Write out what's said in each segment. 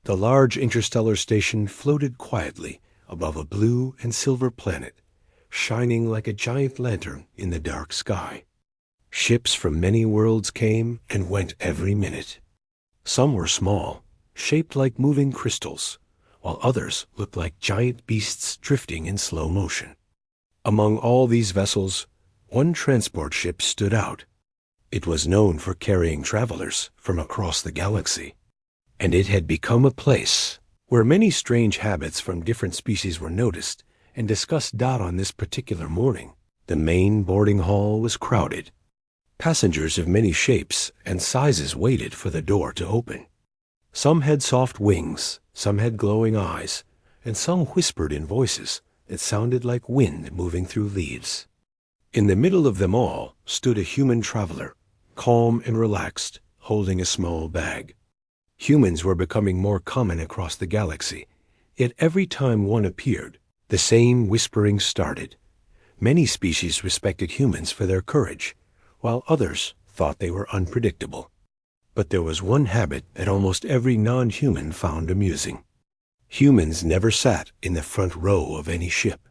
The large interstellar station floated quietly above a blue and silver planet, shining like a giant lantern in the dark sky. Ships from many worlds came and went every minute. Some were small, shaped like moving crystals, while others looked like giant beasts drifting in slow motion. Among all these vessels, one transport ship stood out. It was known for carrying travelers from across the galaxy, and it had become a place where many strange habits from different species were noticed and discussed. On this particular morning, the main boarding hall was crowded. Passengers of many shapes and sizes waited for the door to open. Some had soft wings, some had glowing eyes, and some whispered in voices that sounded like wind moving through leaves. In the middle of them all stood a human traveler, calm and relaxed, holding a small bag. Humans were becoming more common across the galaxy, yet every time one appeared, the same whispering started. Many species respected humans for their courage, while others thought they were unpredictable. But there was one habit that almost every non-human found amusing. Humans never sat in the front row of any ship.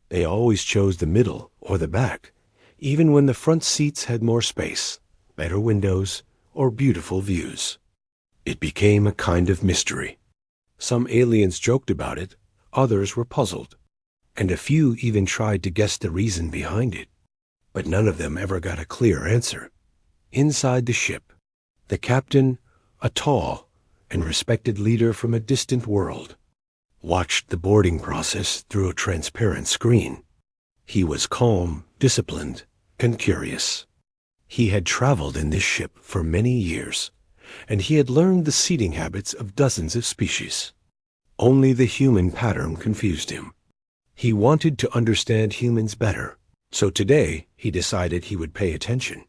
They always chose the middle or the back, even when the front seats had more space, better windows, or beautiful views. It became a kind of mystery. Some aliens joked about it, others were puzzled, and a few even tried to guess the reason behind it. But none of them ever got a clear answer. Inside the ship, the captain, a tall and respected leader from a distant world, watched the boarding process through a transparent screen. He was calm, disciplined, and curious. He had traveled in this ship for many years, and he had learned the seating habits of dozens of species. Only the human pattern confused him. He wanted to understand humans better, so today he decided he would pay attention.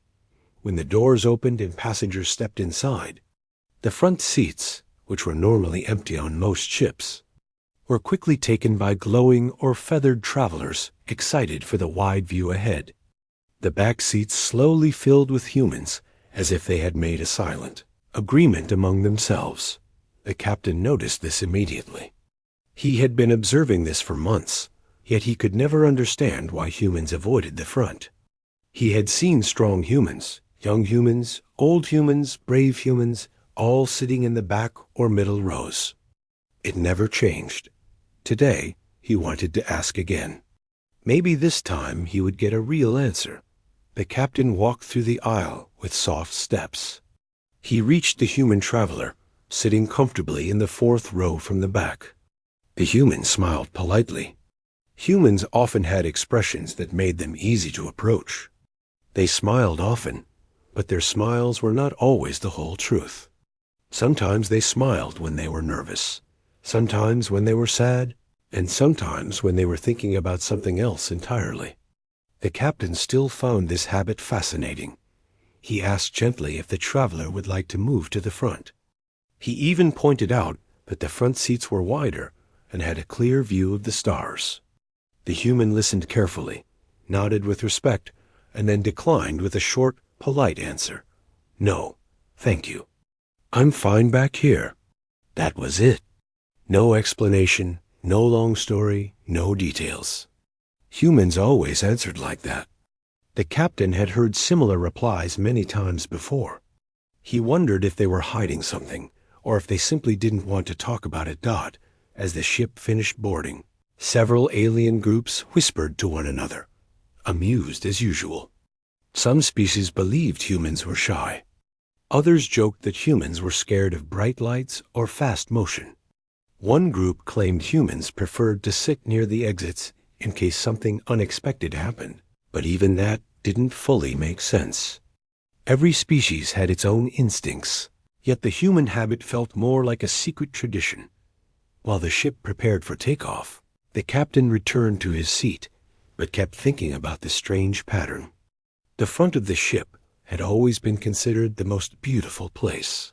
When the doors opened and passengers stepped inside, the front seats, which were normally empty on most ships, were quickly taken by glowing or feathered travelers excited for the wide view ahead. The back seats slowly filled with humans, as if they had made a silent agreement among themselves. The captain noticed this immediately. He had been observing this for months, yet he could never understand why humans avoided the front. He had seen strong humans, young humans, old humans, brave humans, all sitting in the back or middle rows. It never changed. Today, he wanted to ask again. Maybe this time he would get a real answer. The captain walked through the aisle with soft steps. He reached the human traveler, sitting comfortably in the fourth row from the back. The human smiled politely. Humans often had expressions that made them easy to approach. They smiled often, but their smiles were not always the whole truth. Sometimes they smiled when they were nervous, sometimes when they were sad, and sometimes when they were thinking about something else entirely. The captain still found this habit fascinating. He asked gently if the traveler would like to move to the front. He even pointed out that the front seats were wider and had a clear view of the stars. The human listened carefully, nodded with respect, and then declined with a short, polite answer. "No, thank you. I'm fine back here." That was it. No explanation, no long story, no details. Humans always answered like that. The captain had heard similar replies many times before. He wondered if they were hiding something, or if they simply didn't want to talk about it. As the ship finished boarding, several alien groups whispered to one another, amused as usual. Some species believed humans were shy. Others joked that humans were scared of bright lights or fast motion. One group claimed humans preferred to sit near the exits in case something unexpected happened, but even that didn't fully make sense. Every species had its own instincts, yet the human habit felt more like a secret tradition. While the ship prepared for takeoff, the captain returned to his seat, but kept thinking about the strange pattern. The front of the ship had always been considered the most beautiful place.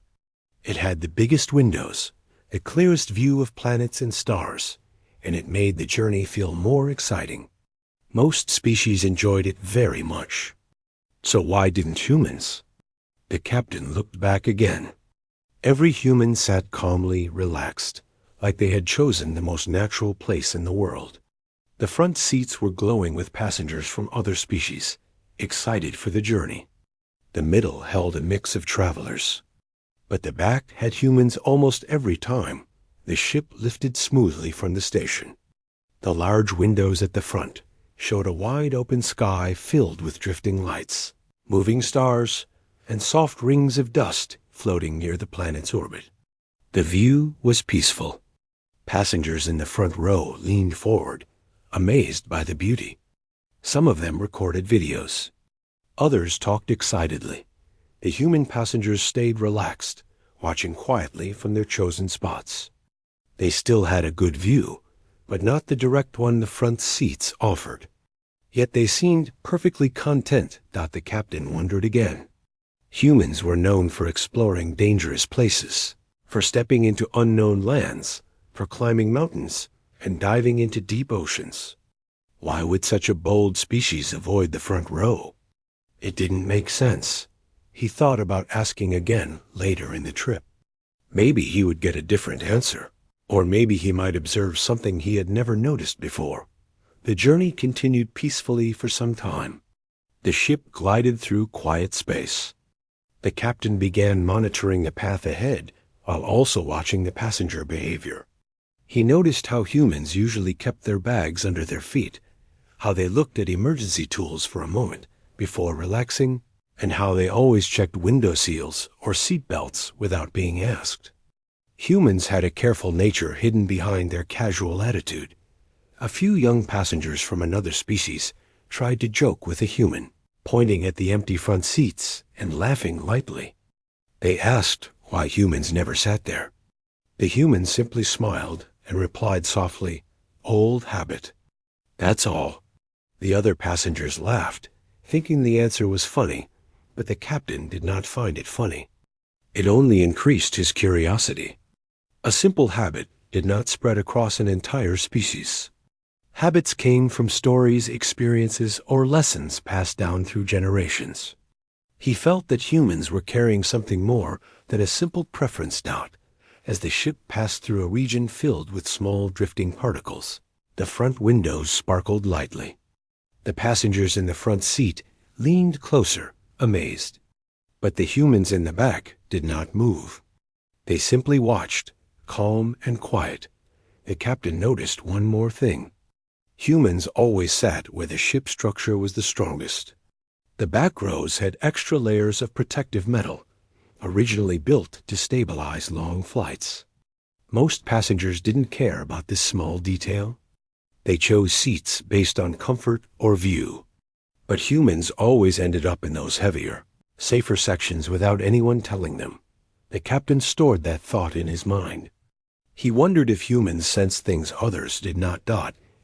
It had the biggest windows, the clearest view of planets and stars, and it made the journey feel more exciting. Most species enjoyed it very much. So why didn't humans? The captain looked back again. Every human sat calmly relaxed, like they had chosen the most natural place in the world. The front seats were glowing with passengers from other species, excited for the journey. The middle held a mix of travelers, but the back had humans almost every time the ship lifted smoothly from the station. The large windows at the front showed a wide open sky filled with drifting lights, moving stars, and soft rings of dust floating near the planet's orbit. The view was peaceful. Passengers in the front row leaned forward, amazed by the beauty. Some of them recorded videos. Others talked excitedly. The human passengers stayed relaxed, watching quietly from their chosen spots. They still had a good view, but not the direct one the front seats offered. Yet they seemed perfectly content. The captain wondered again. Humans were known for exploring dangerous places, for stepping into unknown lands, for climbing mountains, and diving into deep oceans. Why would such a bold species avoid the front row? It didn't make sense. He thought about asking again later in the trip. Maybe he would get a different answer, or maybe he might observe something he had never noticed before. The journey continued peacefully for some time. The ship glided through quiet space. The captain began monitoring the path ahead while also watching the passenger behavior. He noticed how humans usually kept their bags under their feet, how they looked at emergency tools for a moment before relaxing, and how they always checked window seals or seat belts without being asked. Humans had a careful nature hidden behind their casual attitude. A few young passengers from another species tried to joke with a human, pointing at the empty front seats and laughing lightly. They asked why humans never sat there. The human simply smiled and replied softly, "Old habit." That's all. The other passengers laughed, thinking the answer was funny, but the captain did not find it funny. It only increased his curiosity. A simple habit did not spread across an entire species. Habits came from stories, experiences, or lessons passed down through generations. He felt that humans were carrying something more than a simple preference dot. As the ship passed through a region filled with small drifting particles, the front windows sparkled lightly. The passengers in the front seat leaned closer, amazed. But the humans in the back did not move. They simply watched, calm and quiet. The captain noticed one more thing. Humans always sat where the ship structure was the strongest. The back rows had extra layers of protective metal, originally built to stabilize long flights. Most passengers didn't care about this small detail. They chose seats based on comfort or view. But humans always ended up in those heavier, safer sections without anyone telling them. The captain stored that thought in his mind. He wondered if humans sensed things others did not.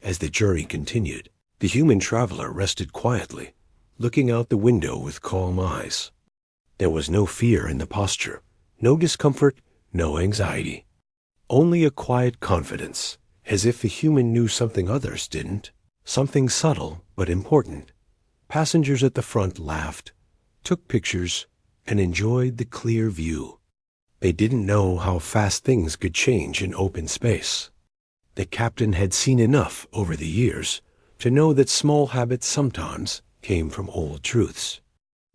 As the journey continued, the human traveler rested quietly, looking out the window with calm eyes. There was no fear in the posture, no discomfort, no anxiety. Only a quiet confidence, as if the human knew something others didn't, something subtle but important. Passengers at the front laughed, took pictures, and enjoyed the clear view. They didn't know how fast things could change in open space. The captain had seen enough over the years to know that small habits sometimes came from old truths.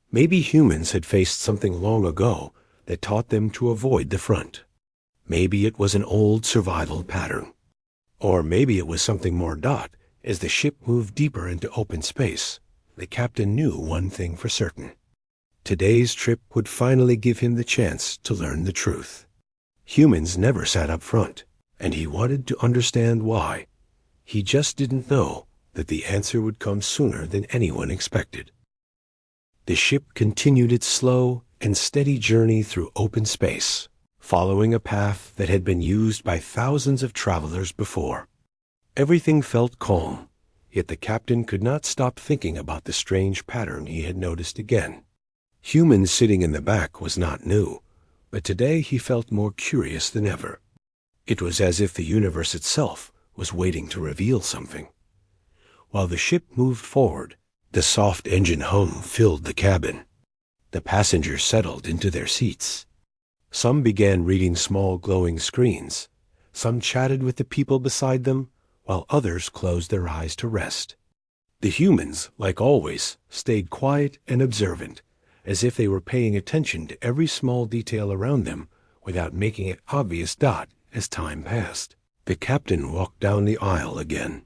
Maybe humans had faced something long ago that taught them to avoid the front. Maybe it was an old survival pattern. Or maybe it was something more. As the ship moved deeper into open space, the captain knew one thing for certain. Today's trip would finally give him the chance to learn the truth. Humans never sat up front, and he wanted to understand why. He just didn't know that the answer would come sooner than anyone expected. The ship continued its slow and steady journey through open space, following a path that had been used by thousands of travelers before. Everything felt calm, yet the captain could not stop thinking about the strange pattern he had noticed again. Humans sitting in the back was not new, but today he felt more curious than ever. It was as if the universe itself was waiting to reveal something. While the ship moved forward, the soft engine hum filled the cabin. The passengers settled into their seats. Some began reading small glowing screens. Some chatted with the people beside them, while others closed their eyes to rest. The humans, like always, stayed quiet and observant, as if they were paying attention to every small detail around them without making it obvious. As time passed, the captain walked down the aisle again.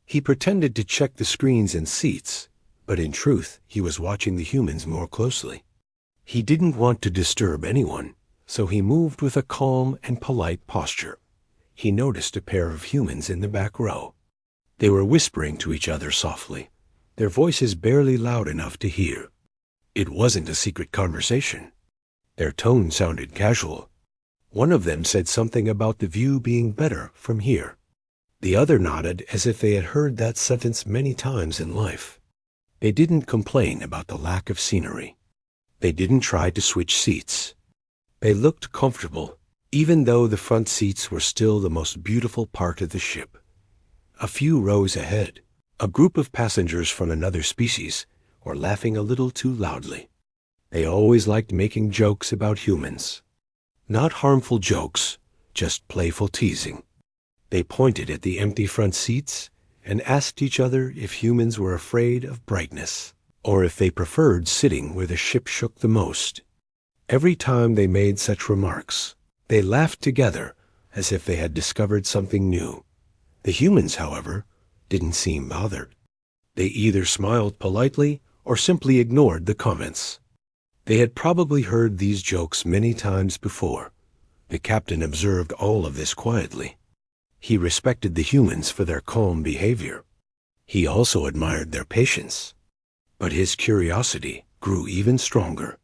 He pretended to check the screens and seats, but in truth he was watching the humans more closely. He didn't want to disturb anyone, so he moved with a calm and polite posture. He noticed a pair of humans in the back row. They were whispering to each other softly, their voices barely loud enough to hear. It wasn't a secret conversation. Their tone sounded casual. One of them said something about the view being better from here. The other nodded as if they had heard that sentence many times in life. They didn't complain about the lack of scenery. They didn't try to switch seats. They looked comfortable, even though the front seats were still the most beautiful part of the ship. A few rows ahead, a group of passengers from another species were laughing a little too loudly. They always liked making jokes about humans. Not harmful jokes, just playful teasing. They pointed at the empty front seats and asked each other if humans were afraid of brightness, or if they preferred sitting where the ship shook the most. Every time they made such remarks, they laughed together as if they had discovered something new. The humans, however, didn't seem bothered. They either smiled politely or simply ignored the comments. They had probably heard these jokes many times before. The captain observed all of this quietly. He respected the humans for their calm behavior. He also admired their patience. But his curiosity grew even stronger.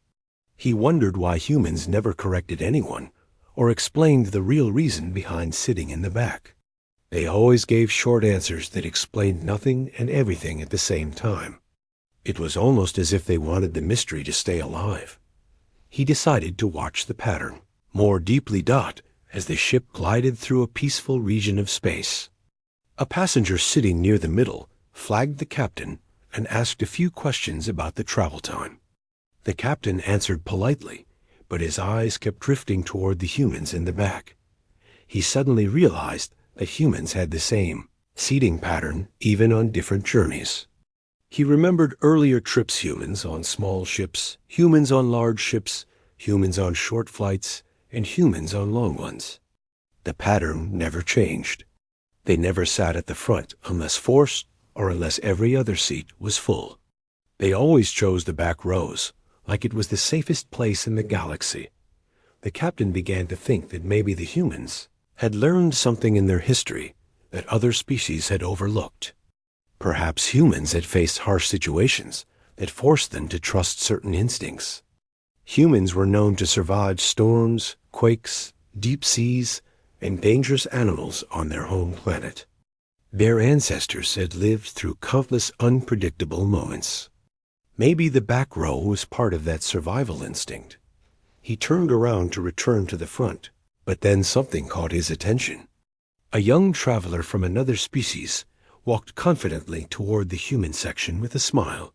He wondered why humans never corrected anyone or explained the real reason behind sitting in the back. They always gave short answers that explained nothing and everything at the same time. It was almost as if they wanted the mystery to stay alive. He decided to watch the pattern more deeply. As the ship glided through a peaceful region of space. A passenger sitting near the middle flagged the captain and asked a few questions about the travel time. The captain answered politely, but his eyes kept drifting toward the humans in the back. He suddenly realized that humans had the same seating pattern even on different journeys. He remembered earlier trips: humans on small ships, humans on large ships, humans on short flights, and humans on long ones. The pattern never changed. They never sat at the front unless forced or unless every other seat was full. They always chose the back rows, like it was the safest place in the galaxy. The captain began to think that maybe the humans had learned something in their history that other species had overlooked. Perhaps humans had faced harsh situations that forced them to trust certain instincts. Humans were known to survive storms, quakes, deep seas, and dangerous animals on their home planet. Their ancestors had lived through countless unpredictable moments. Maybe the back row was part of that survival instinct. He turned around to return to the front, but then something caught his attention. A young traveler from another species walked confidently toward the human section with a smile.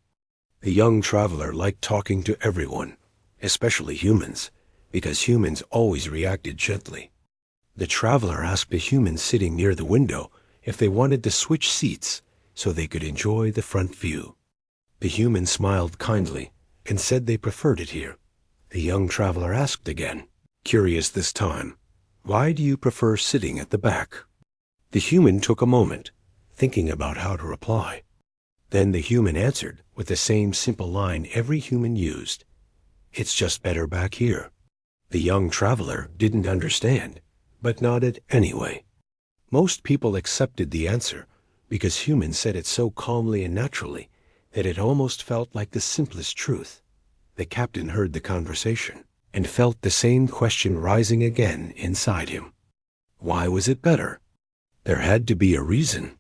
The young traveler liked talking to everyone, especially humans, because humans always reacted gently. The traveler asked a human sitting near the window if they wanted to switch seats so they could enjoy the front view. The human smiled kindly and said they preferred it here. The young traveler asked again, curious this time, "Why do you prefer sitting at the back?" The human took a moment, thinking about how to reply. Then the human answered with the same simple line every human used, "It's just better back here." The young traveler didn't understand, but nodded anyway. Most people accepted the answer because humans said it so calmly and naturally that it almost felt like the simplest truth. The captain heard the conversation and felt the same question rising again inside him. Why was it better? There had to be a reason.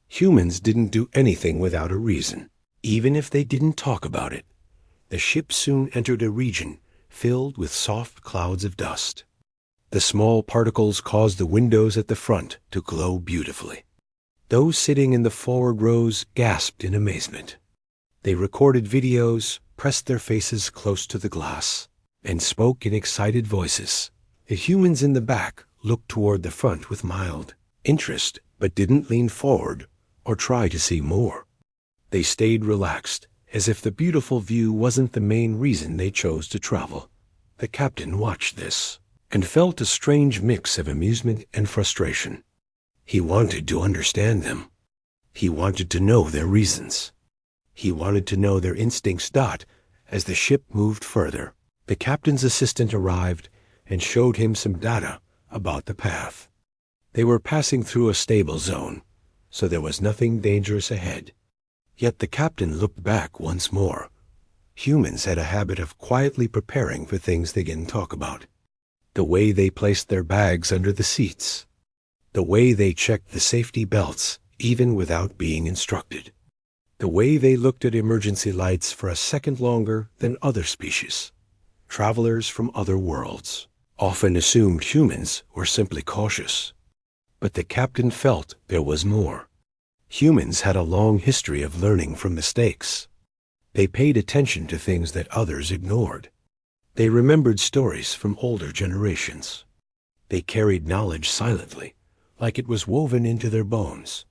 Humans didn't do anything without a reason, even if they didn't talk about it. The ship soon entered a region filled with soft clouds of dust. The small particles caused the windows at the front to glow beautifully. Those sitting in the forward rows gasped in amazement. They recorded videos, pressed their faces close to the glass. and spoke in excited voices. The humans in the back looked toward the front with mild interest, but didn't lean forward or try to see more. They stayed relaxed, as if the beautiful view wasn't the main reason they chose to travel. The captain watched this and felt a strange mix of amusement and frustration. He wanted to understand them. He wanted to know their reasons. He wanted to know their instincts. As the ship moved further, the captain's assistant arrived and showed him some data about the path. They were passing through a stable zone, so there was nothing dangerous ahead. Yet the captain looked back once more. Humans had a habit of quietly preparing for things they didn't talk about. The way they placed their bags under the seats. The way they checked the safety belts, even without being instructed. The way they looked at emergency lights for a second longer than other species. Travelers from other worlds often assumed humans were simply cautious. But the captain felt there was more. Humans had a long history of learning from mistakes. They paid attention to things that others ignored. They remembered stories from older generations. They carried knowledge silently, like it was woven into their bones.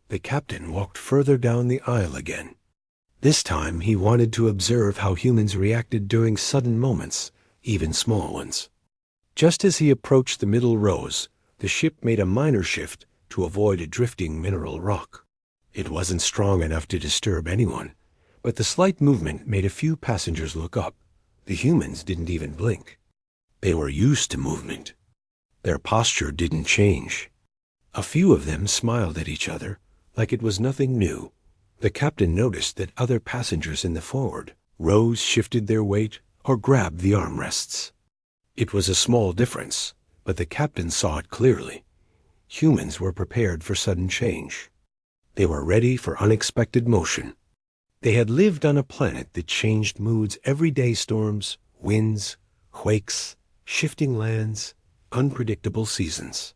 The captain walked further down the aisle again. This time he wanted to observe how humans reacted during sudden moments, even small ones. Just as he approached the middle rows, the ship made a minor shift to avoid a drifting mineral rock. It wasn't strong enough to disturb anyone, but the slight movement made a few passengers look up. The humans didn't even blink. They were used to movement. Their posture didn't change. A few of them smiled at each other, like it was nothing new. The captain noticed that other passengers in the forward rows shifted their weight or grabbed the armrests. It was a small difference, but the captain saw it clearly. Humans were prepared for sudden change. They were ready for unexpected motion. They had lived on a planet that changed moods every day: storms, winds, quakes, shifting lands, unpredictable seasons.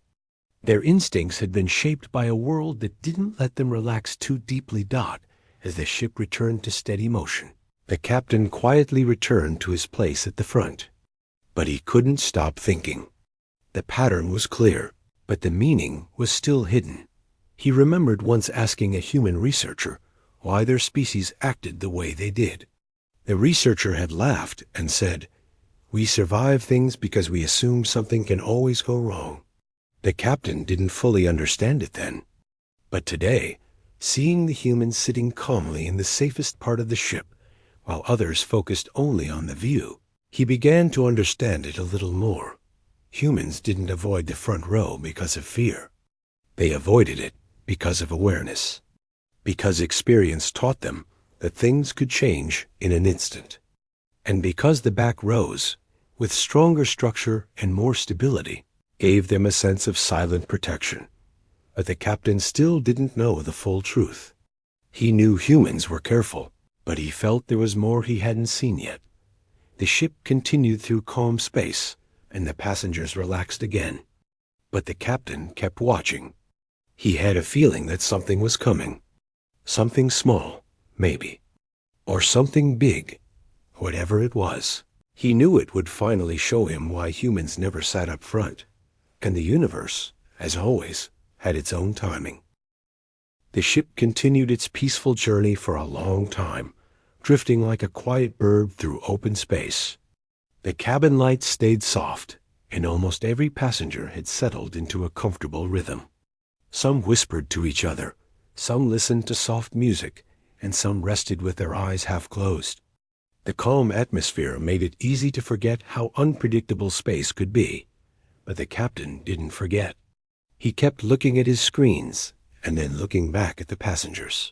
Their instincts had been shaped by a world that didn't let them relax too deeply. As the ship returned to steady motion, the captain quietly returned to his place at the front. But he couldn't stop thinking. The pattern was clear, but the meaning was still hidden. He remembered once asking a human researcher why their species acted the way they did. The researcher had laughed and said, "We survive things because we assume something can always go wrong." The captain didn't fully understand it then. But today, seeing the humans sitting calmly in the safest part of the ship, while others focused only on the view, he began to understand it a little more. Humans didn't avoid the front row because of fear. They avoided it because of awareness. Because experience taught them that things could change in an instant. And because the back rows, with stronger structure and more stability, gave them a sense of silent protection. But the captain still didn't know the full truth. He knew humans were careful, but he felt there was more he hadn't seen yet. The ship continued through calm space, and the passengers relaxed again. But the captain kept watching. He had a feeling that something was coming. Something small, maybe. Or something big. Whatever it was, he knew it would finally show him why humans never sat up front. And the universe, as always, had its own timing. The ship continued its peaceful journey for a long time, drifting like a quiet bird through open space. The cabin lights stayed soft, and almost every passenger had settled into a comfortable rhythm. Some whispered to each other, some listened to soft music, and some rested with their eyes half closed. The calm atmosphere made it easy to forget how unpredictable space could be. But the captain didn't forget. He kept looking at his screens and then looking back at the passengers.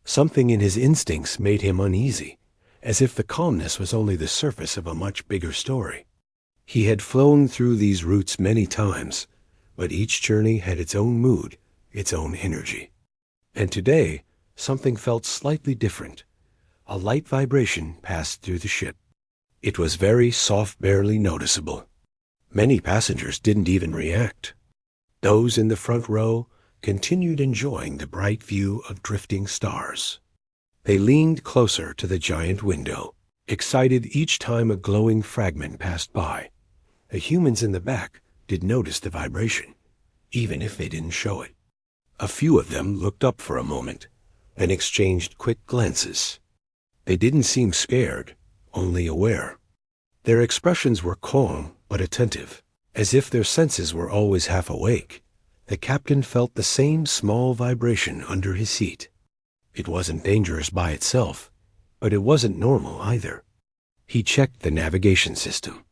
Something in his instincts made him uneasy, as if the calmness was only the surface of a much bigger story. He had flown through these routes many times, but each journey had its own mood, its own energy. And today, something felt slightly different. A light vibration passed through the ship. It was very soft, barely noticeable. Many passengers didn't even react. Those in the front row continued enjoying the bright view of drifting stars. They leaned closer to the giant window, excited each time a glowing fragment passed by. The humans in the back did notice the vibration, even if they didn't show it. A few of them looked up for a moment and exchanged quick glances. They didn't seem scared, only aware. Their expressions were calm but attentive, as if their senses were always half awake. The captain felt the same small vibration under his seat. It wasn't dangerous by itself, but it wasn't normal either. He checked the navigation system.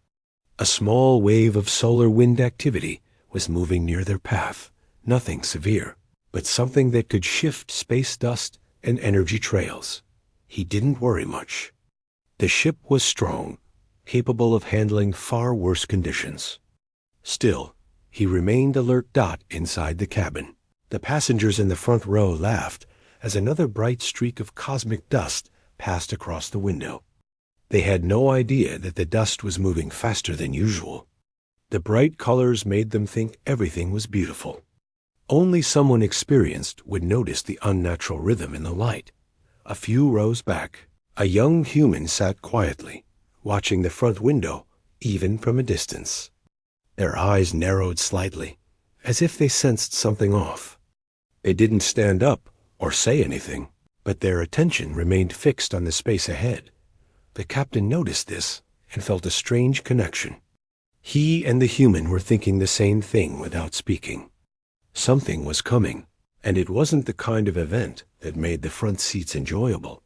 A small wave of solar wind activity was moving near their path, nothing severe, but something that could shift space dust and energy trails. He didn't worry much. The ship was strong, capable of handling far worse conditions. Still, he remained alert. Inside the cabin, the passengers in the front row laughed as another bright streak of cosmic dust passed across the window. They had no idea that the dust was moving faster than usual. The bright colors made them think everything was beautiful. Only someone experienced would notice the unnatural rhythm in the light. A few rows back, a young human sat quietly, watching the front window, even from a distance. Their eyes narrowed slightly, as if they sensed something off. They didn't stand up or say anything, but their attention remained fixed on the space ahead. The captain noticed this and felt a strange connection. He and the human were thinking the same thing without speaking. Something was coming, and it wasn't the kind of event that made the front seats enjoyable.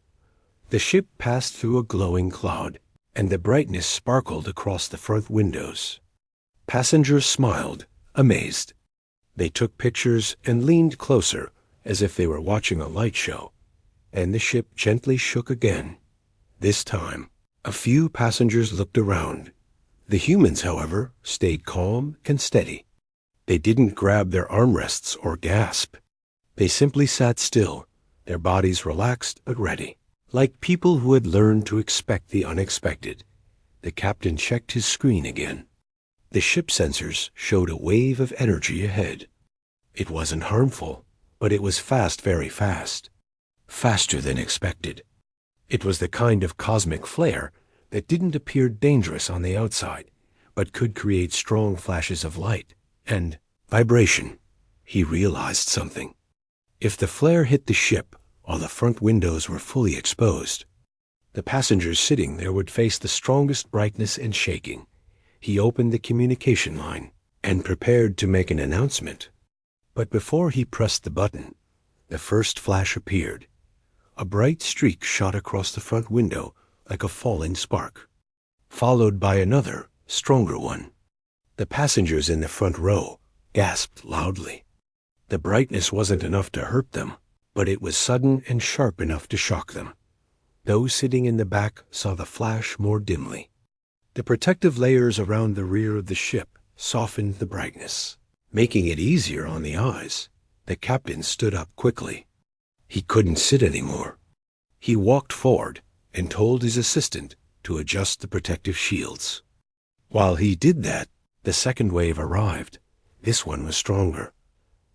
The ship passed through a glowing cloud, and the brightness sparkled across the front windows. Passengers smiled, amazed. They took pictures and leaned closer, as if they were watching a light show. And the ship gently shook again. This time, a few passengers looked around. The humans, however, stayed calm and steady. They didn't grab their armrests or gasp. They simply sat still, their bodies relaxed but ready, like people who had learned to expect the unexpected. The captain checked his screen again. The ship sensors showed a wave of energy ahead. It wasn't harmful, but it was fast, very fast. Faster than expected. It was the kind of cosmic flare that didn't appear dangerous on the outside, but could create strong flashes of light and vibration. He realized something. If the flare hit the ship while the front windows were fully exposed, the passengers sitting there would face the strongest brightness and shaking. He opened the communication line and prepared to make an announcement. But before he pressed the button, the first flash appeared. A bright streak shot across the front window like a falling spark, followed by another, stronger one. The passengers in the front row gasped loudly. The brightness wasn't enough to hurt them, but it was sudden and sharp enough to shock them. Those sitting in the back saw the flash more dimly. The protective layers around the rear of the ship softened the brightness, making it easier on the eyes. The captain stood up quickly. He couldn't sit anymore. He walked forward and told his assistant to adjust the protective shields. While he did that, the second wave arrived. This one was stronger.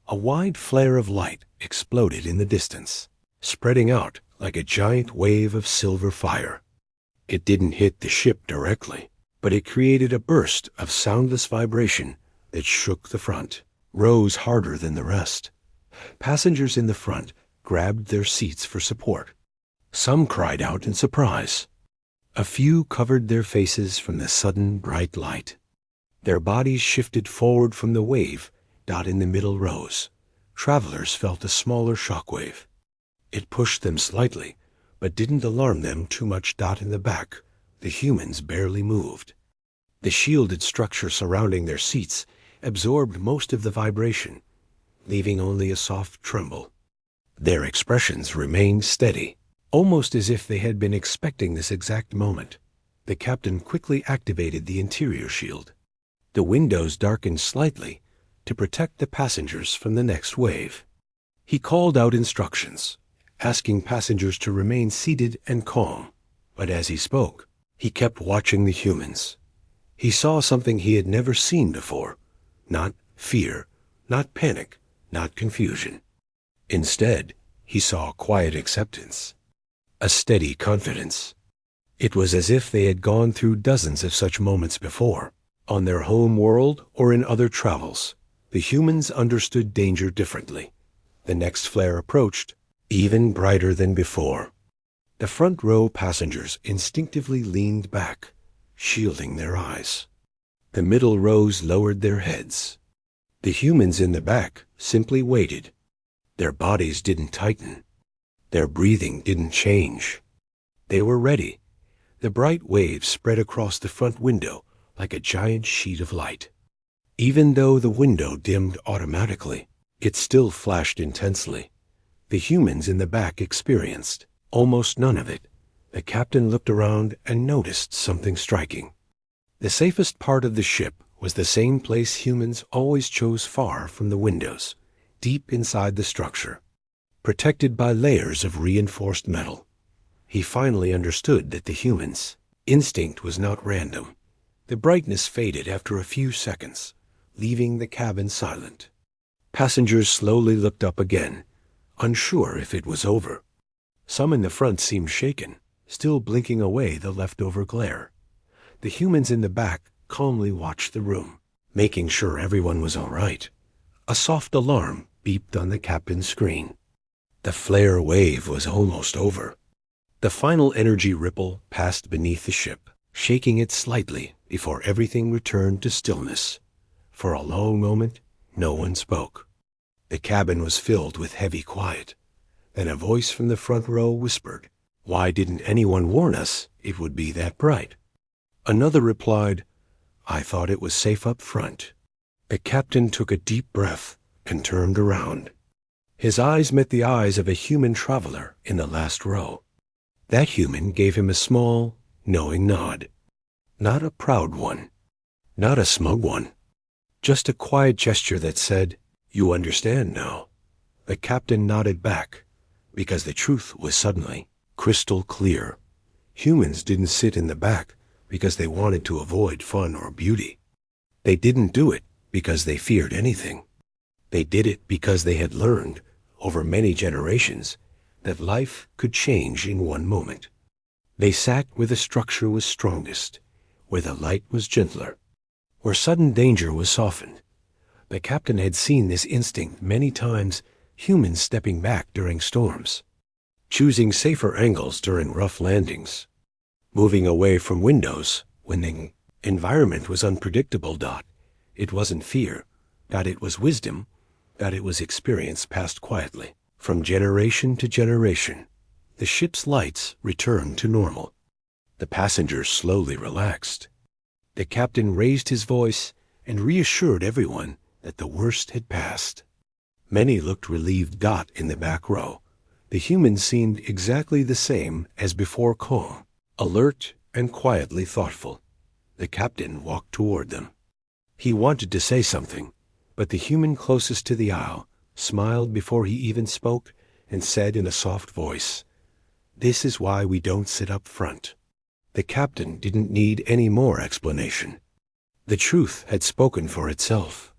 A wide flare of light exploded in the distance, spreading out like a giant wave of silver fire. It didn't hit the ship directly, but it created a burst of soundless vibration that shook the front, rose harder than the rest. Passengers in the front grabbed their seats for support. Some cried out in surprise. A few covered their faces from the sudden bright light. Their bodies shifted forward from the wave. In the middle rows, travelers felt a smaller shockwave. It pushed them slightly, but didn't alarm them too much. In the back, the humans barely moved. The shielded structure surrounding their seats absorbed most of the vibration, leaving only a soft tremble. Their expressions remained steady, almost as if they had been expecting this exact moment. The captain quickly activated the interior shield. The windows darkened slightly to protect the passengers from the next wave. He called out instructions, asking passengers to remain seated and calm. But as he spoke, he kept watching the humans. He saw something he had never seen before. Not fear, not panic, not confusion. Instead, he saw quiet acceptance, a steady confidence. It was as if they had gone through dozens of such moments before. On their home world or in other travels, the humans understood danger differently. The next flare approached, even brighter than before. The front row passengers instinctively leaned back, shielding their eyes. The middle rows lowered their heads. The humans in the back simply waited. Their bodies didn't tighten. Their breathing didn't change. They were ready. The bright waves spread across the front window like a giant sheet of light. Even though the window dimmed automatically, it still flashed intensely. The humans in the back experienced almost none of it. The captain looked around and noticed something striking. The safest part of the ship was the same place humans always chose, far from the windows, deep inside the structure, protected by layers of reinforced metal. He finally understood that the humans' instinct was not random. The brightness faded after a few seconds, leaving the cabin silent. Passengers slowly looked up again, unsure if it was over. Some in the front seemed shaken, still blinking away the leftover glare. The humans in the back calmly watched the room, making sure everyone was all right. A soft alarm beeped on the captain's screen. The flare wave was almost over. The final energy ripple passed beneath the ship, shaking it slightly before everything returned to stillness. For a long moment, no one spoke. The cabin was filled with heavy quiet. Then a voice from the front row whispered, "Why didn't anyone warn us it would be that bright?" Another replied, "I thought it was safe up front." The captain took a deep breath and turned around. His eyes met the eyes of a human traveler in the last row. That human gave him a small, knowing nod. Not a proud one, not a smug one, just a quiet gesture that said, "You understand now." The captain nodded back, because the truth was suddenly crystal clear. Humans didn't sit in the back because they wanted to avoid fun or beauty. They didn't do it because they feared anything. They did it because they had learned, over many generations, that life could change in one moment. They sat where the structure was strongest, where the light was gentler, where sudden danger was softened. The captain had seen this instinct many times, humans stepping back during storms, choosing safer angles during rough landings, moving away from windows when the environment was unpredictable. It wasn't fear, it was wisdom, it was experience passed quietly. From generation to generation, the ship's lights returned to normal. The passengers slowly relaxed. The captain raised his voice and reassured everyone that the worst had passed. Many looked relieved. In the back row, the humans seemed exactly the same as before, calm, alert, and quietly thoughtful. The captain walked toward them. He wanted to say something, but the human closest to the aisle smiled before he even spoke and said in a soft voice, "This is why we don't sit up front." The captain didn't need any more explanation. The truth had spoken for itself.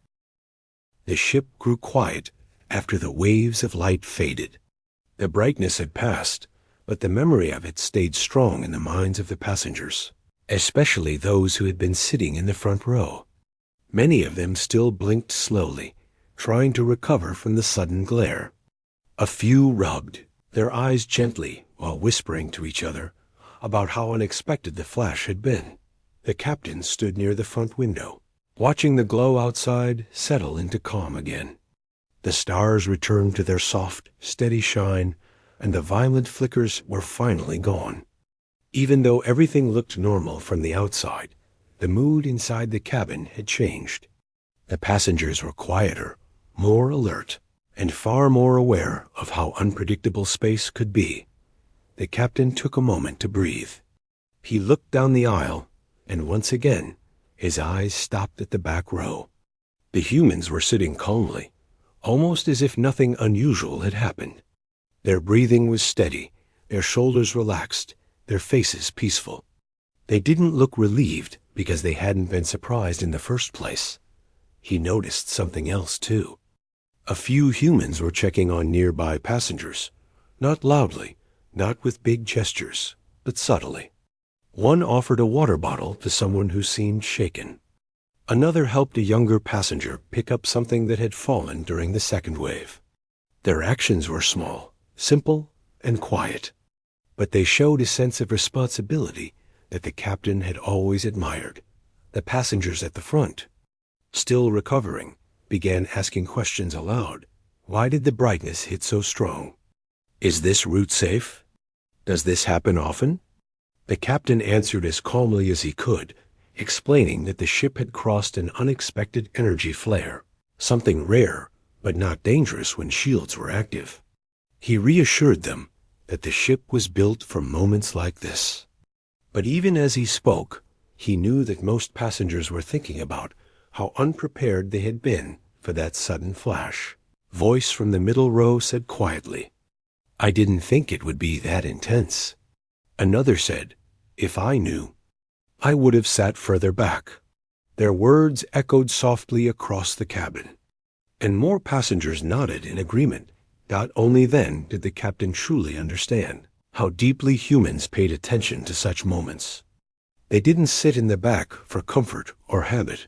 The ship grew quiet after the waves of light faded. The brightness had passed, but the memory of it stayed strong in the minds of the passengers, especially those who had been sitting in the front row. Many of them still blinked slowly, trying to recover from the sudden glare. A few rubbed their eyes gently while whispering to each other about how unexpected the flash had been. The captain stood near the front window, watching the glow outside settle into calm again. The stars returned to their soft, steady shine, and the violent flickers were finally gone. Even though everything looked normal from the outside, the mood inside the cabin had changed. The passengers were quieter, more alert, and far more aware of how unpredictable space could be. The captain took a moment to breathe. He looked down the aisle, and once again, his eyes stopped at the back row. The humans were sitting calmly, almost as if nothing unusual had happened. Their breathing was steady, their shoulders relaxed, their faces peaceful. They didn't look relieved because they hadn't been surprised in the first place. He noticed something else, too. A few humans were checking on nearby passengers, not loudly, not with big gestures, but subtly. One offered a water bottle to someone who seemed shaken. Another helped a younger passenger pick up something that had fallen during the second wave. Their actions were small, simple, and quiet, but they showed a sense of responsibility that the captain had always admired. The passengers at the front, still recovering, began asking questions aloud. Why did the brightness hit so strong? Is this route safe? Does this happen often? The captain answered as calmly as he could, explaining that the ship had crossed an unexpected energy flare, something rare but not dangerous when shields were active. He reassured them that the ship was built for moments like this. But even as he spoke, he knew that most passengers were thinking about how unprepared they had been for that sudden flash. Voice from the middle row said quietly, "I didn't think it would be that intense." Another said, "If I knew, I would have sat further back." Their words echoed softly across the cabin, and more passengers nodded in agreement. Not only then did the captain truly understand how deeply humans paid attention to such moments. They didn't sit in the back for comfort or habit.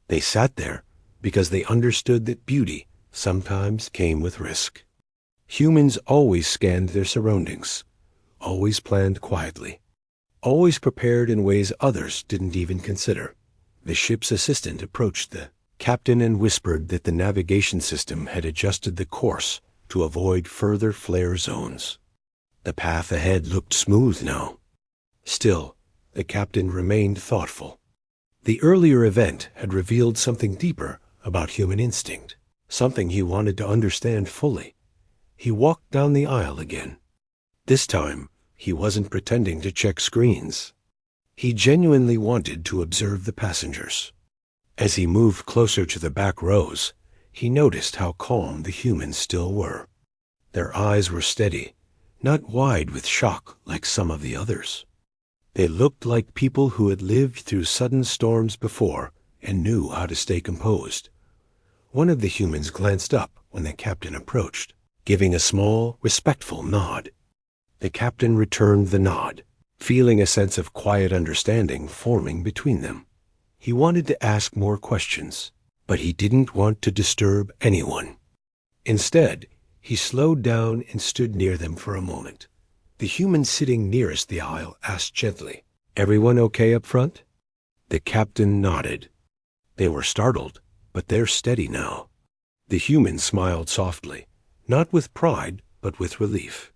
They sat there because they understood that beauty sometimes came with risk. Humans always scanned their surroundings, always planned quietly, always prepared in ways others didn't even consider. The ship's assistant approached the captain and whispered that the navigation system had adjusted the course to avoid further flare zones. The path ahead looked smooth now. Still, the captain remained thoughtful. The earlier event had revealed something deeper about human instinct, something he wanted to understand fully. He walked down the aisle again. This time, he wasn't pretending to check screens. He genuinely wanted to observe the passengers. As he moved closer to the back rows, he noticed how calm the humans still were. Their eyes were steady, not wide with shock like some of the others. They looked like people who had lived through sudden storms before and knew how to stay composed. One of the humans glanced up when the captain approached, giving a small, respectful nod. The captain returned the nod, feeling a sense of quiet understanding forming between them. He wanted to ask more questions, but he didn't want to disturb anyone. Instead, he slowed down and stood near them for a moment. The human sitting nearest the aisle asked gently, "Everyone okay up front?" The captain nodded. They were startled, but they're steady now. The human smiled softly, not with pride, but with relief.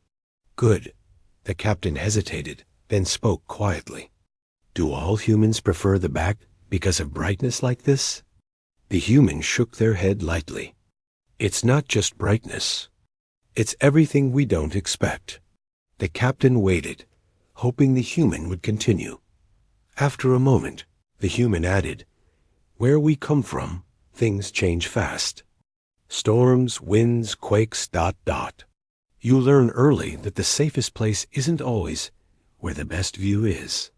"Good." The captain hesitated, then spoke quietly. "Do all humans prefer the back because of brightness like this?" The humans shook their head lightly. "It's not just brightness. It's everything we don't expect." The captain waited, hoping the human would continue. After a moment, the human added, "Where we come from, things change fast. Storms, winds, quakes, ... You learn early that the safest place isn't always where the best view is."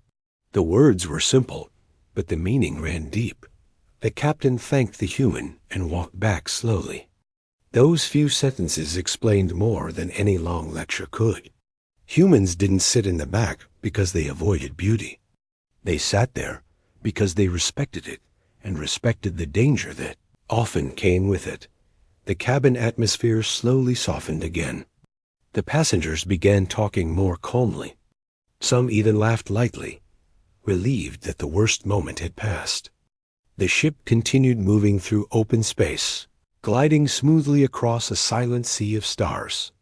The words were simple, but the meaning ran deep. The captain thanked the human and walked back slowly. Those few sentences explained more than any long lecture could. Humans didn't sit in the back because they avoided beauty. They sat there because they respected it and respected the danger that often came with it. The cabin atmosphere slowly softened again. The passengers began talking more calmly. Some even laughed lightly, relieved that the worst moment had passed. The ship continued moving through open space, gliding smoothly across a silent sea of stars.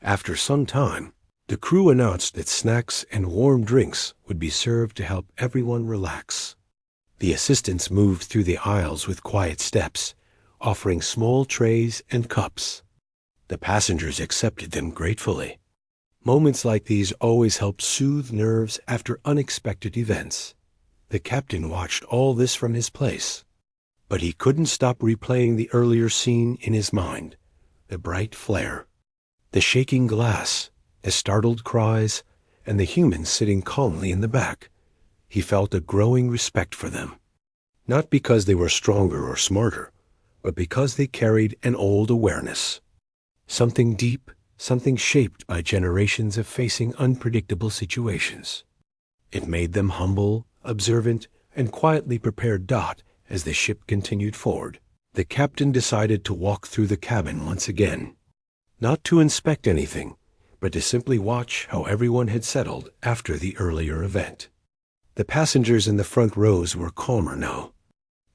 After some time, the crew announced that snacks and warm drinks would be served to help everyone relax. The assistants moved through the aisles with quiet steps, offering small trays and cups. The passengers accepted them gratefully. Moments like these always helped soothe nerves after unexpected events. The captain watched all this from his place, but he couldn't stop replaying the earlier scene in his mind. The bright flare, the shaking glass, the startled cries, and the humans sitting calmly in the back. He felt a growing respect for them, not because they were stronger or smarter, but because they carried an old awareness. Something deep, something shaped by generations of facing unpredictable situations. It made them humble, observant, and quietly prepared. As the ship continued forward, the captain decided to walk through the cabin once again. Not to inspect anything, but to simply watch how everyone had settled after the earlier event. The passengers in the front rows were calmer now.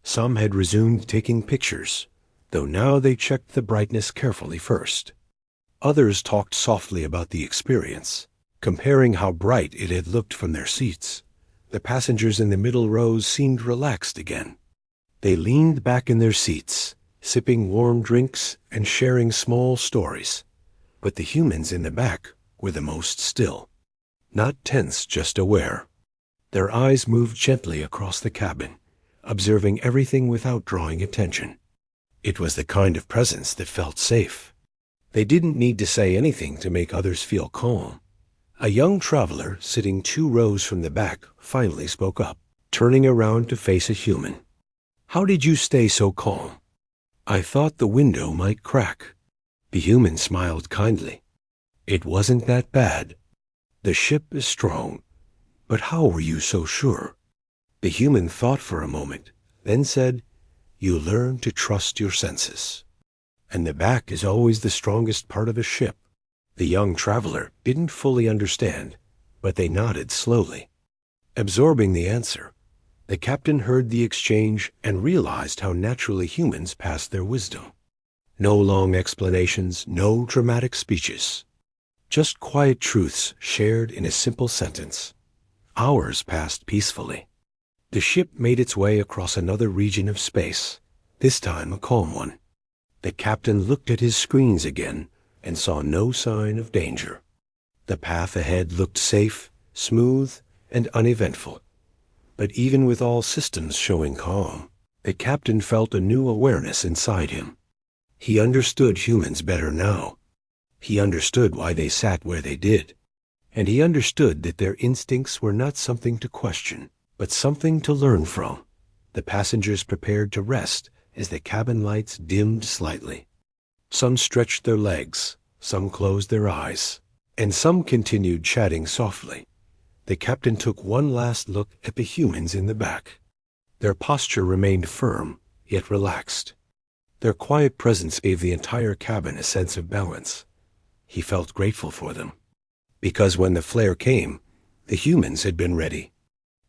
Some had resumed taking pictures, though now they checked the brightness carefully first. Others talked softly about the experience, comparing how bright it had looked from their seats. The passengers in the middle rows seemed relaxed again. They leaned back in their seats, sipping warm drinks and sharing small stories. But the humans in the back were the most still. Not tense, just aware. Their eyes moved gently across the cabin, observing everything without drawing attention. It was the kind of presence that felt safe. They didn't need to say anything to make others feel calm. A young traveler sitting 2 rows from the back finally spoke up, turning around to face a human. "How did you stay so calm?" "I thought the window might crack." The human smiled kindly. "It wasn't that bad. The ship is strong. But how were you so sure?" The human thought for a moment, then said, "You learn to trust your senses. And the back is always the strongest part of a ship." The young traveler didn't fully understand, but they nodded slowly. Absorbing the answer, the captain heard the exchange and realized how naturally humans passed their wisdom. No long explanations, no dramatic speeches. Just quiet truths shared in a simple sentence. Hours passed peacefully. The ship made its way across another region of space, this time a calm one. The captain looked at his screens again and saw no sign of danger. The path ahead looked safe, smooth, and uneventful. But even with all systems showing calm, the captain felt a new awareness inside him. He understood humans better now. He understood why they sat where they did. And he understood that their instincts were not something to question, but something to learn from. The passengers prepared to rest as the cabin lights dimmed slightly. Some stretched their legs, some closed their eyes, and some continued chatting softly. The captain took one last look at the humans in the back. Their posture remained firm, yet relaxed. Their quiet presence gave the entire cabin a sense of balance. He felt grateful for them. Because when the flare came, the humans had been ready.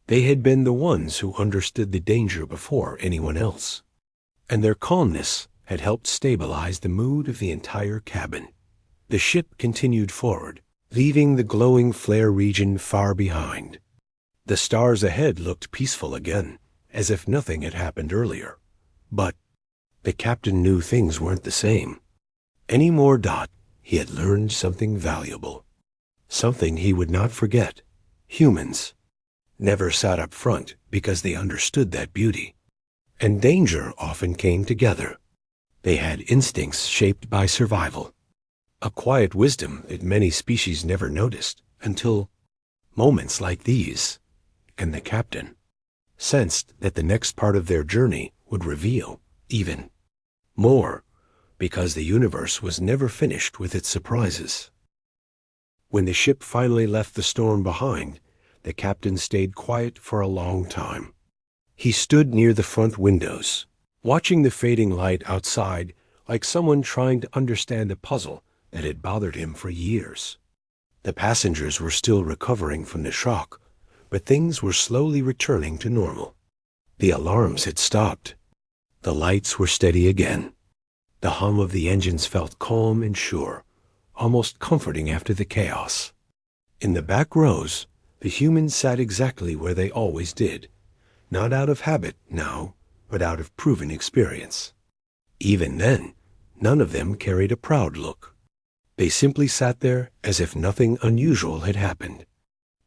They had been the ones who understood the danger before anyone else. And their calmness had helped stabilize the mood of the entire cabin. The ship continued forward, leaving the glowing flare region far behind. The stars ahead looked peaceful again, as if nothing had happened earlier. But the captain knew things weren't the same. Anymore. He had learned something valuable. Something he would not forget. Humans never sat up front because they understood that beauty. And danger often came together. They had instincts shaped by survival. A quiet wisdom that many species never noticed until moments like these. And the captain sensed that the next part of their journey would reveal even more, because the universe was never finished with its surprises. When the ship finally left the storm behind, the captain stayed quiet for a long time. He stood near the front windows, watching the fading light outside like someone trying to understand a puzzle that had bothered him for years. The passengers were still recovering from the shock, but things were slowly returning to normal. The alarms had stopped. The lights were steady again. The hum of the engines felt calm and sure, almost comforting after the chaos. In the back rows, the humans sat exactly where they always did, not out of habit now, but out of proven experience. Even then, none of them carried a proud look. They simply sat there as if nothing unusual had happened.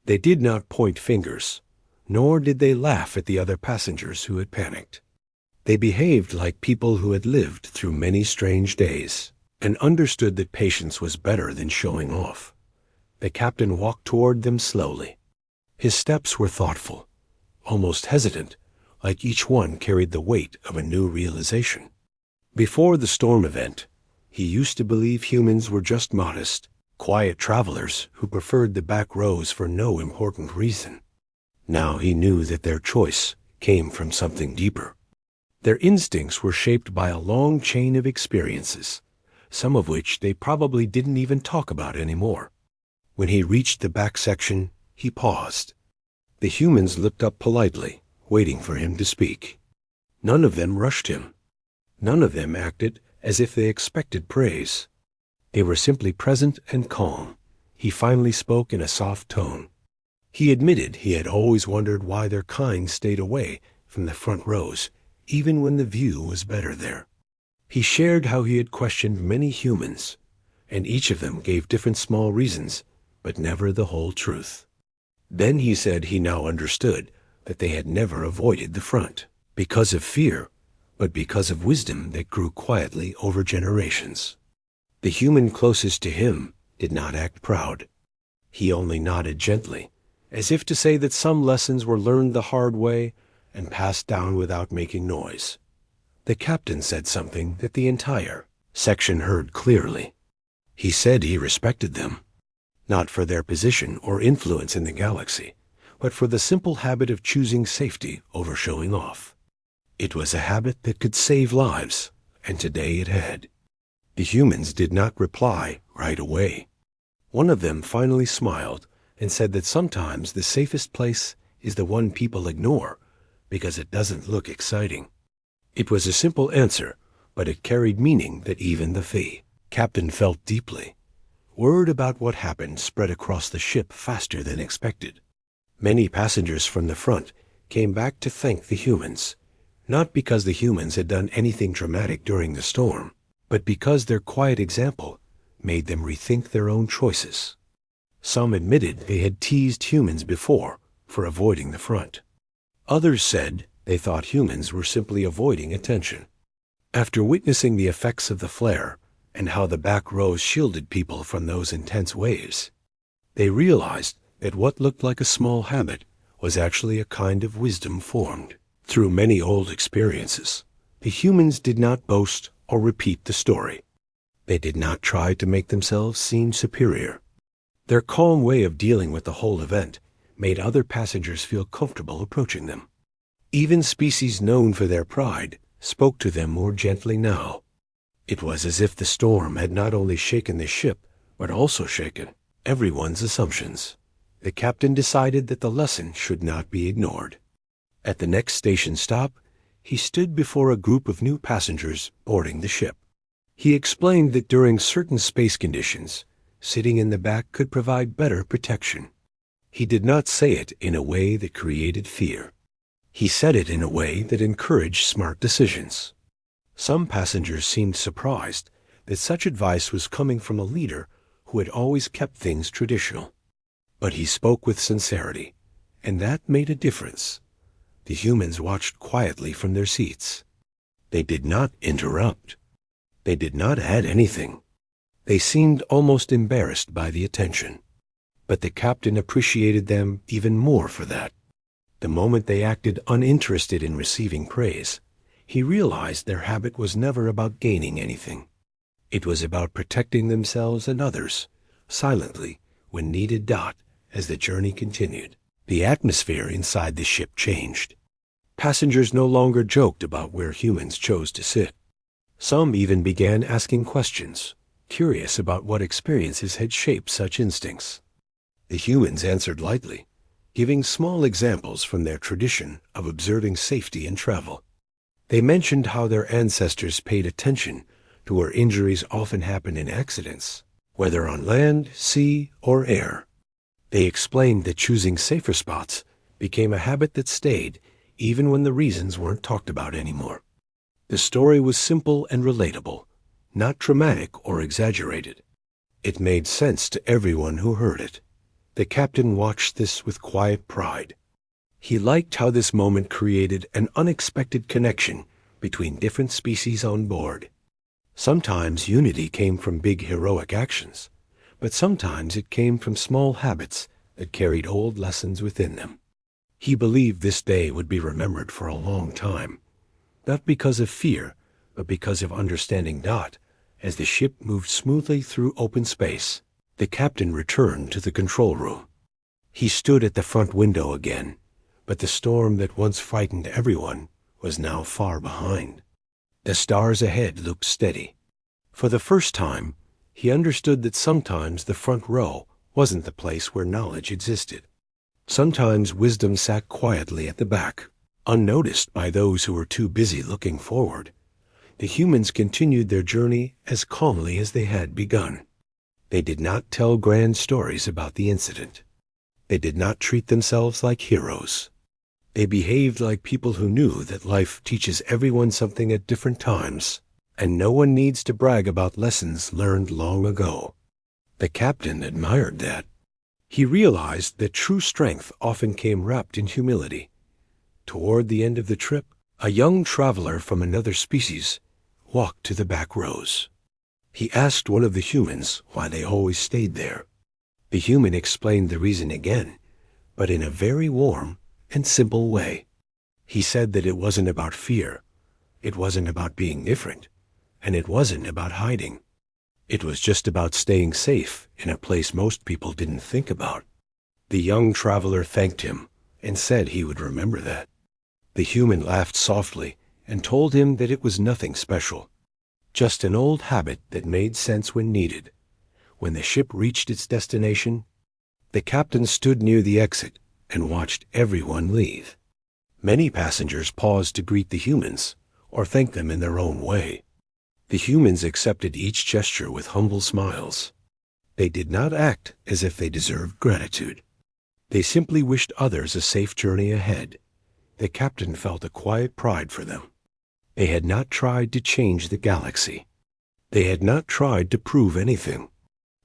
They did not point fingers, nor did they laugh at the other passengers who had panicked. They behaved like people who had lived through many strange days and understood that patience was better than showing off. The captain walked toward them slowly. His steps were thoughtful, almost hesitant, like each one carried the weight of a new realization. Before the storm event, he used to believe humans were just modest, quiet travelers who preferred the back rows for no important reason. Now he knew that their choice came from something deeper. Their instincts were shaped by a long chain of experiences, some of which they probably didn't even talk about anymore. When he reached the back section, he paused. The humans looked up politely, waiting for him to speak. None of them rushed him. None of them acted as if they expected praise. They were simply present and calm. He finally spoke in a soft tone. He admitted he had always wondered why their kind stayed away from the front rows, even when the view was better there. He shared how he had questioned many humans, and each of them gave different small reasons, but never the whole truth. Then he said he now understood that they had never avoided the front because of fear, but because of wisdom that grew quietly over generations. The human closest to him did not act proud. He only nodded gently, as if to say that some lessons were learned the hard way and passed down without making noise. The captain said something that the entire section heard clearly. He said he respected them, not for their position or influence in the galaxy, but for the simple habit of choosing safety over showing off. It was a habit that could save lives, and today it had. The humans did not reply right away. One of them finally smiled and said that sometimes the safest place is the one people ignore because it doesn't look exciting. It was a simple answer, but it carried meaning that even the captain felt deeply. Word about what happened spread across the ship faster than expected. Many passengers from the front came back to thank the humans, not because the humans had done anything dramatic during the storm, but because their quiet example made them rethink their own choices. Some admitted they had teased humans before for avoiding the front. Others said they thought humans were simply avoiding attention. After witnessing the effects of the flare and how the back rows shielded people from those intense waves, they realized that what looked like a small habit was actually a kind of wisdom formed through many old experiences. The humans did not boast or repeat the story. They did not try to make themselves seem superior. Their calm way of dealing with the whole event made other passengers feel comfortable approaching them. Even species known for their pride spoke to them more gently now. It was as if the storm had not only shaken the ship, but also shaken everyone's assumptions. The captain decided that the lesson should not be ignored. At the next station stop, he stood before a group of new passengers boarding the ship. He explained that during certain space conditions, sitting in the back could provide better protection. He did not say it in a way that created fear. He said it in a way that encouraged smart decisions. Some passengers seemed surprised that such advice was coming from a leader who had always kept things traditional. But he spoke with sincerity, and that made a difference. The humans watched quietly from their seats. They did not interrupt. They did not add anything. They seemed almost embarrassed by the attention. But the captain appreciated them even more for that. The moment they acted uninterested in receiving praise, he realized their habit was never about gaining anything. It was about protecting themselves and others, silently, when needed. As the journey continued, the atmosphere inside the ship changed. Passengers no longer joked about where humans chose to sit. Some even began asking questions, curious about what experiences had shaped such instincts. The humans answered lightly, giving small examples from their tradition of observing safety in travel. They mentioned how their ancestors paid attention to where injuries often happen in accidents, whether on land, sea, or air. They explained that choosing safer spots became a habit that stayed even when the reasons weren't talked about anymore. The story was simple and relatable, not dramatic or exaggerated. It made sense to everyone who heard it. The captain watched this with quiet pride. He liked how this moment created an unexpected connection between different species on board. Sometimes unity came from big heroic actions, but sometimes it came from small habits that carried old lessons within them. He believed this day would be remembered for a long time, not because of fear, but because of understanding. As the ship moved smoothly through open space, the captain returned to the control room. He stood at the front window again, But the storm that once frightened everyone was now far behind. The stars ahead looked steady. For the first time, he understood that sometimes the front row wasn't the place where knowledge existed. Sometimes wisdom sat quietly at the back, unnoticed by those who were too busy looking forward. The humans continued their journey as calmly as they had begun. They did not tell grand stories about the incident. They did not treat themselves like heroes. They behaved like people who knew that life teaches everyone something at different times, and no one needs to brag about lessons learned long ago. The captain admired that. He realized that true strength often came wrapped in humility. Toward the end of the trip, a young traveler from another species walked to the back rows. He asked one of the humans why they always stayed there. The human explained the reason again, but in a very warm and simple way. He said that it wasn't about fear, it wasn't about being different, and it wasn't about hiding. It was just about staying safe in a place most people didn't think about. The young traveler thanked him and said he would remember that. The human laughed softly and told him that it was nothing special, just an old habit that made sense when needed. When the ship reached its destination, the captain stood near the exit and watched everyone leave. Many passengers paused to greet the humans or thank them in their own way. The humans accepted each gesture with humble smiles. They did not act as if they deserved gratitude. They simply wished others a safe journey ahead. The captain felt a quiet pride for them. They had not tried to change the galaxy. They had not tried to prove anything.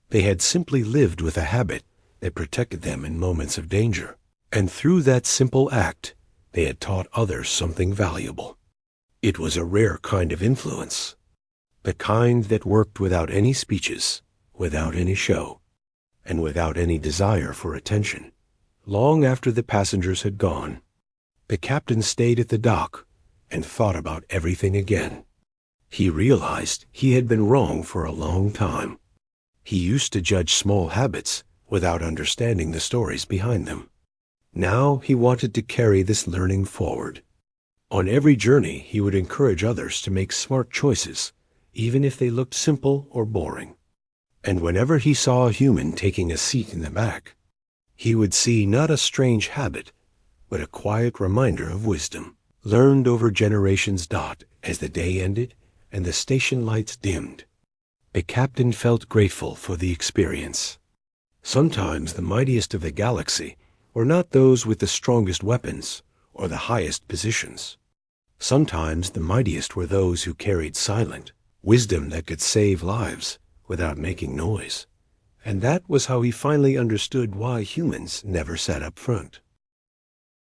They had simply lived with a habit that protected them in moments of danger. And through that simple act, they had taught others something valuable. It was a rare kind of influence, the kind that worked without any speeches, without any show, and without any desire for attention. Long after the passengers had gone, the captain stayed at the dock and thought about everything again. He realized he had been wrong for a long time. He used to judge small habits without understanding the stories behind them. Now he wanted to carry this learning forward. On every journey, he would encourage others to make smart choices, even if they looked simple or boring. And whenever he saw a human taking a seat in the back, he would see not a strange habit, but a quiet reminder of wisdom, learned over generations. As the day ended and the station lights dimmed, the captain felt grateful for the experience. Sometimes the mightiest of the galaxy were not those with the strongest weapons or the highest positions. Sometimes the mightiest were those who carried silent wisdom that could save lives without making noise. And that was how he finally understood why humans never sat up front.